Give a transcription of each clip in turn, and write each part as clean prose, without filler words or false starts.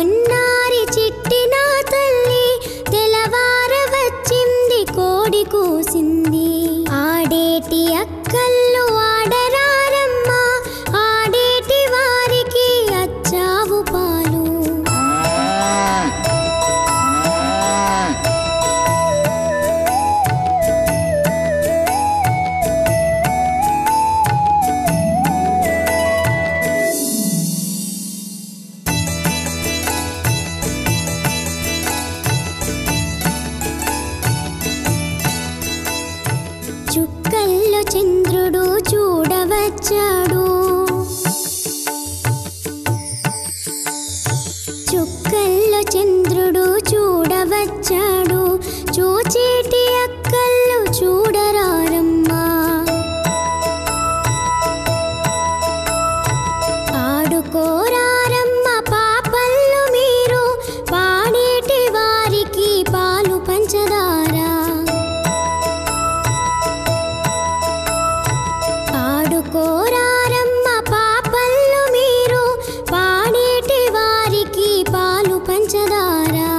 పొన్నారి చిట్టిన తల్లి తెలవార వచ్చింది కోడి కూసింది ఆడేటి అక్కళ్ళు ఆడరారమ్మ ఆడేటి వారికి అచ్చావు పాలు చుక్కల్లో చంద్రుడు చూడవచ్చాడు చుక్కల్లో చంద్రుడు చూడవచ్చాడు చూచేటి అక్కళ్ళు చూడరారమ్మా ఆడుకోరారమ్మ పాపళ్ళు మీరు పాడేటి వారికి పాలు పంచదారా ఆడుకోరారమ్మ పాపళ్ళు మీరు పాడేటి వారికి పాలు పంచదారా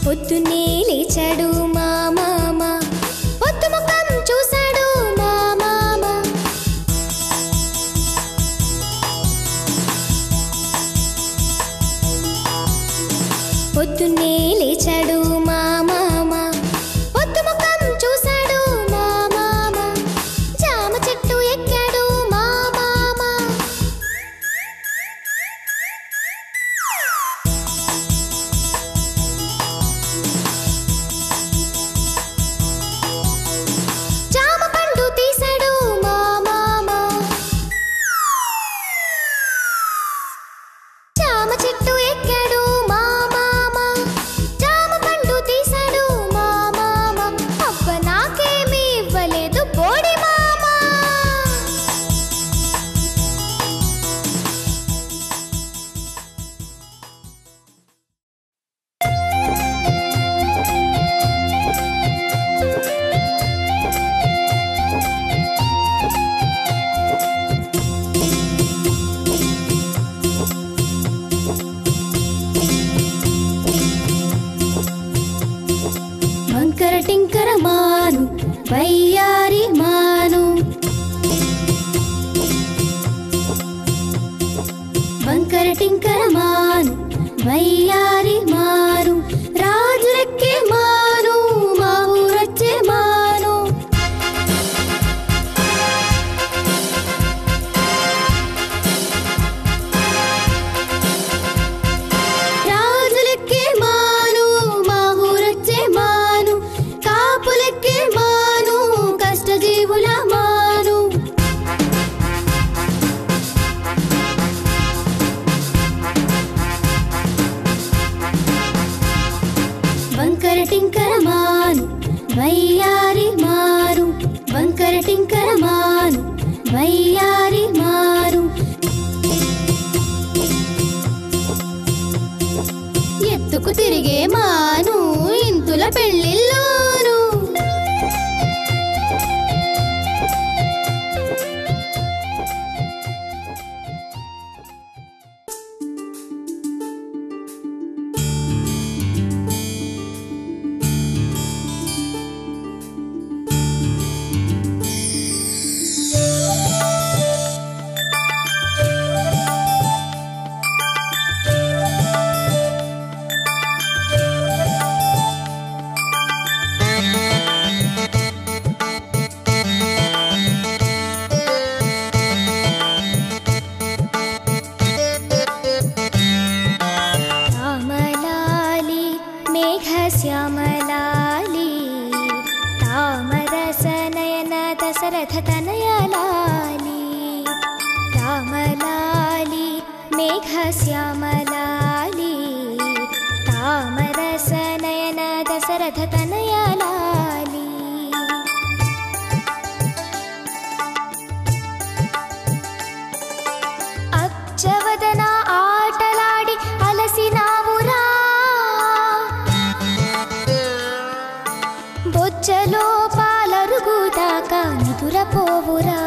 పొద్దున్నే లేచాడు మా మామ పొద్దు ముఖం చూశాడు మా మామ పొద్దున్నే లేచాడు మా మామ పొద్దు ముఖం చూశాడు మా మామ జామ చెట్టు ఎక్కాడు మా మామ జామ పండు తీశాడు మా మామ జామ చెట్టు ఎక్కాడు మా మామ జామ పండు తీశాడు మా మామ అబ్బ నాకేమీ ఇవ్వలేదు బోడి మామ వంకర టింకర మాను వయ్యారి మాను వంకర టింకర మాను వయ్యారి మాను రాజులెక్కే మాను మా ఊరొచ్చే మాను రాజులెక్కే మాను మా ఊరొచ్చే మాను కాపులెక్కే మాను కష్టజీవుల మాను వంకర టింకర మాను వయ్యారి మారు వంకర టింకర మాను వయ్యారి మారు ఎత్తుకు తిరిగే మాను ఇంతుల పెళ్ళిల్లోను श्यामलाली तामरसनयन దశరథ తనయలాలి రామలాలి మేఘశ్యామలాలి తామరస నయన దశరథ తనయలాలి అబ్జవదన ఆటలాడి అలసినావురా బొజ్జలో పాలరుగుదాకా నిదురపోవురా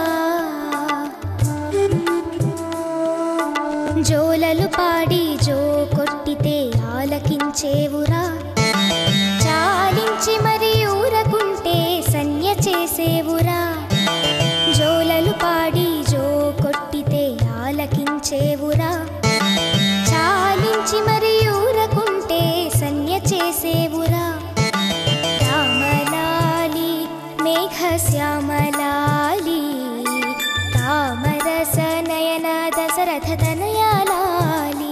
జోలలు పాడి జో కొట్టితే ఆలకించేవురా చాలించి మరి ఊరకుంటే సన్య చేసేవురా జోలలు పాడి జో కొట్టితే ఆలకించేవురా చాలించి మరి ఊరకుంటే సన్య చేసేవురా రామలాలి మేఘశ్యామలాలి తామరస నయన దశరథ తనయలాలి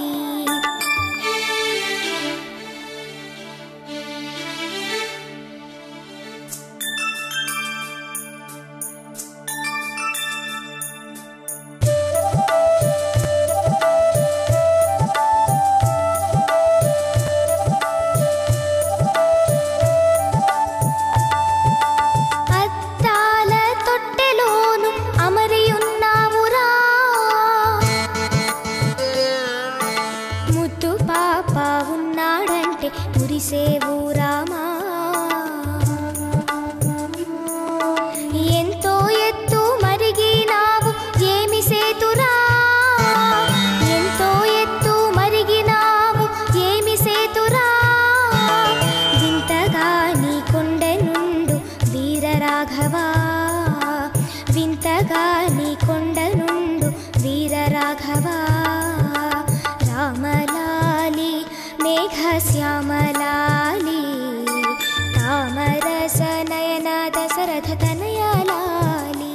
అద్దాల తొట్టెలోను అమరియున్నావురా ముద్దు పాప ఉన్నాడంటే మురిసేవు రామా ఎంతో ఎత్తు మరిగినావు ఏమి సేతురా ఎంతో ఎత్తు మరిగినావు ఏమి సేతురా వింతగా నీ కొండ నుండు వీరరాఘవా వింతగా నీ కొండ నుండు వీరరాఘవా రామలాలి మేఘశ్యామలాలి తామరస నయన దశరథ తనయలాలి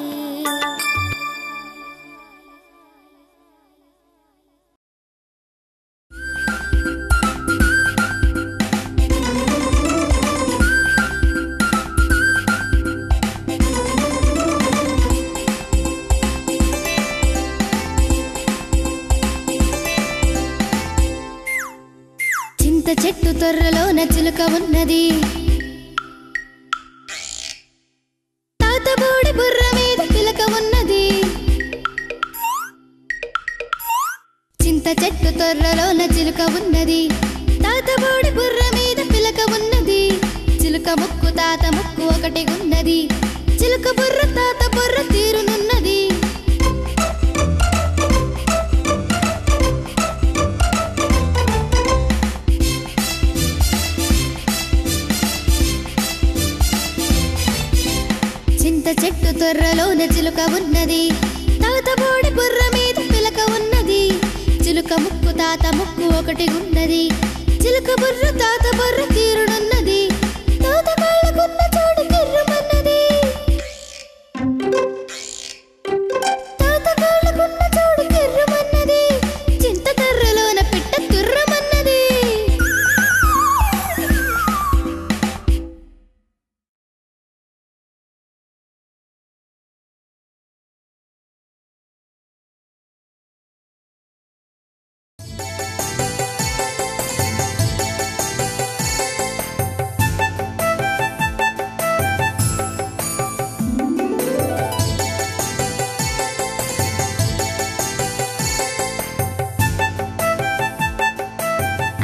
చింత చెట్టు తొర్రలోన చిలుక ఉన్నది తాతబోడి బుర్ర మీద పిలక ఉన్నది చింత చెట్టు తొర్రలోన చిలుక ఉన్నది తాతబోడి బుర్ర మీద పిలక ఉన్నది చిలుక ముక్కు తాత ముక్కు ఒకటి ఉన్నది చిలుక బుర్ర తాత బుర్ర తీరునున్నది చింత చెట్టు తొర్రలోన చిలుక ఉన్నది తాతబోడి బుర్ర మీద పిలక ఉన్నది చిలుక ముక్కు తాత ముక్కు ఒకటి ఉన్నది చిలుక బుర్ర తాత బుర్ర తీరునున్నది తాత కాళ్ళకున్న చోటు కిర్రుమన్నది తాత కాళ్ళకున్న చోటు కిర్రుమన్నది చింత తొర్రలోన పిట్ట తుర్రమన్నది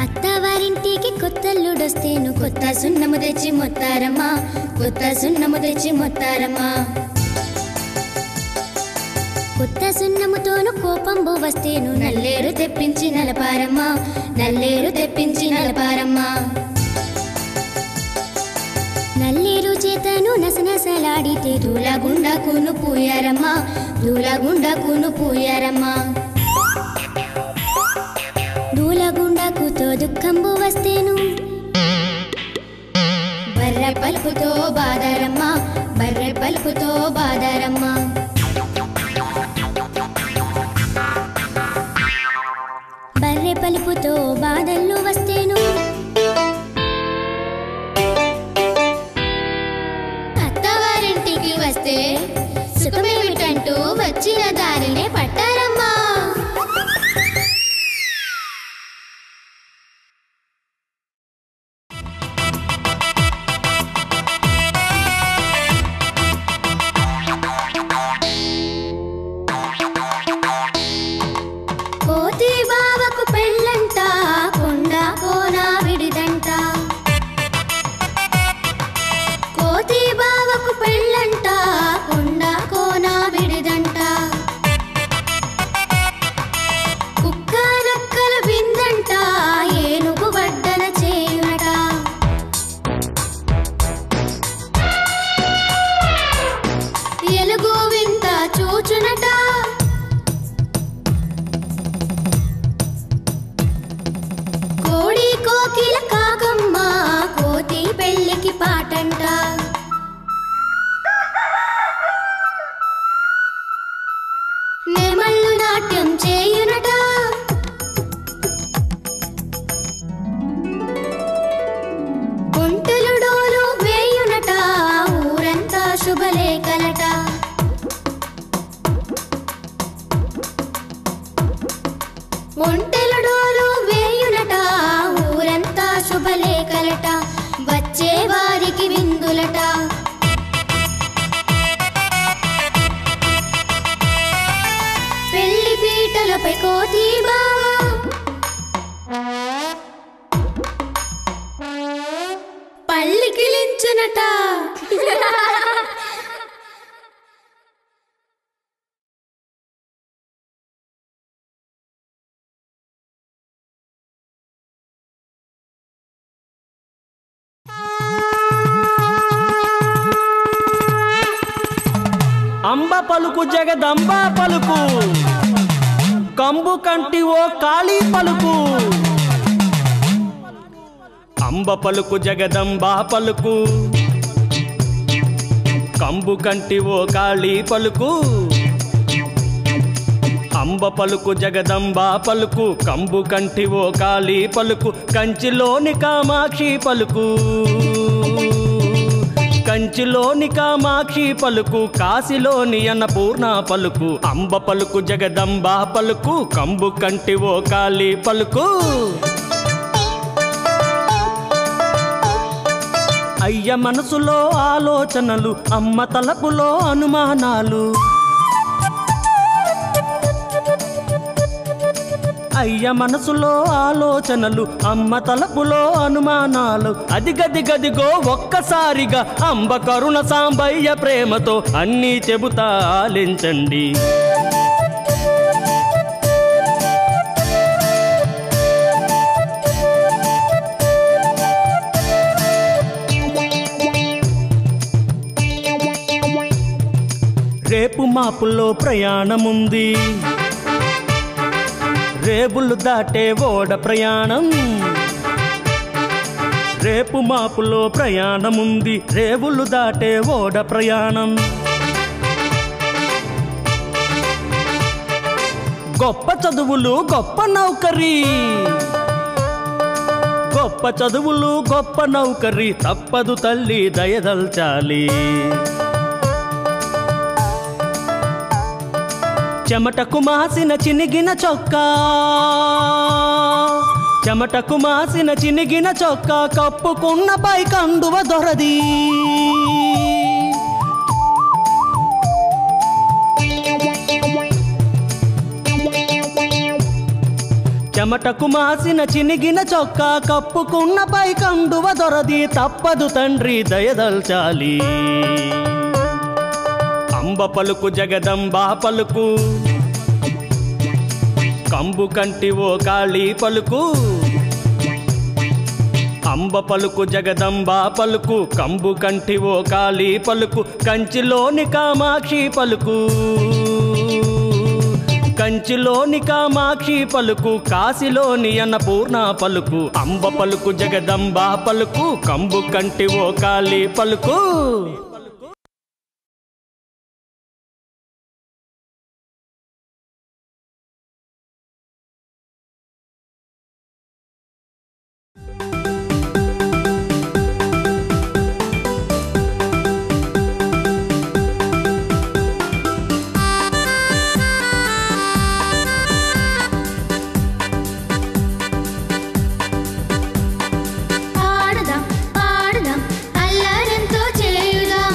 అత్తవారింటికి కొత్తల్లుడొస్తేను కొత్త సున్నము తెచ్చి మొత్తారమ్మా కొత్త సున్నము తెచ్చి మొత్తారమ్మా కొత్త సున్నముతోను కోపంబు వస్తేను నల్లేరు తెప్పించి నలపారమ్మా నల్లేరు తెప్పించి నలపారమ్మా నల్లేరు చేతను నసనసలాడితే దూలగుండకును పూయారమ్మా దూలగుండకును పూయారమ్మా దూలగుండకుతో దుఃఖంబు వస్తేను బర్రె పలుపుతో బాదరమ్మా బర్రె పలుపుతో బాదరమ్మా బర్రె పలుపుతో బాధల్లో వస్తేను అత్తవారింటికి వస్తే పాటంట. నెమళ్ళు నాట్యం చేయునట, ఒంటెలు డోలు వేయునట, ఊరంతా శుభలేఖలట. ఒంటెలు డోలు వేయునట, ఊరంతా శుభలేఖలట, వచ్చే వారికి విందులట. పెళ్లి పీటలపై కోతి బావ, పల్లికిలించునట. అంబ పలుకు జగదంబ పలుకు, కంబు కంటి ఓ కాళీ పలుకు. అంబ పలుకు జగదంబ పలుకు, కంబు కంటి ఓ కాళీ పలుకు. అంబ పలుకు జగదంబ పలుకు, కంబు కంటి ఓ కాళీ పలుకు. కంచిలోని కామాక్షి పలుకు, కంచిలోని కామాక్షి పలుకు, కాశీలోని అన్నపూర్ణ పలుకు. అంబ పలుకు జగదంబ పలుకు, కంబు కంటి ఓ కాళీ పలుకు. అయ్య మనసులో ఆలోచనలు, అమ్మ తలపులో అనుమానాలు. అయ్య మనసులో ఆలోచనలు, అమ్మ తలపులో అనుమానాలు. అదిగదిగదిగో ఒక్కసారిగా అంబ కరుణ సాంబయ్య ప్రేమతో అన్నీ చెబుతా ఆలించండి. రేపు మాపుల్లో ప్రయాణముంది, రేపులు దాటే ఓడ ప్రయాణం. రేపు మాపులో ప్రయాణముంది, రేవులు దాటే ఓడ ప్రయాణం. గొప్ప చదువులు గొప్ప నౌకరీ, గొప్ప చదువులు గొప్ప నౌకరీ. తప్పదు తల్లి దయదల్చాలి. చెమటకు మాసిన చినిగిన చొక్కా, చెమటకు మాసిన చినిగిన చొక్కా, కప్పుకున్న పై కండువ దొరది. చెమటకు మాసిన చినిగిన చొక్కా, కప్పుకున్న పై కండువ దొరది. తప్పదు తండ్రి దయదల్చాలి. అంబ పలుకు జగదంబ పలుకు, కంబు కంటి ఓ కాళీ పలుకు. అంబ పలుకు జగదంబ పలుకు, కంబు కంటి ఓ కాళీ పలుకు. కంచిలోని కామాక్షి పలుకు, కంచిలోని కామాక్షి పలుకు, కాశీలోని అన్నపూర్ణ పలుకు. అంబ పలుకు జగదంబ పలుకు, కంబు కంటి ఓ కాళీ పలుకు. పాడదాం పాడదాం అల్లరంతో చేయుదాం,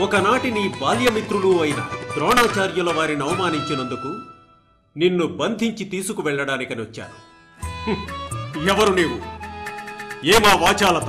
ఒకనాటి నీ బాల్యమిత్రులు అయిన ద్రోణాచార్యుల వారిని అవమానించినందుకు నిన్ను బంధించి తీసుకువెళ్లడానికని వచ్చాను. ఎవరు నీవు? ఏమా వాచాలత?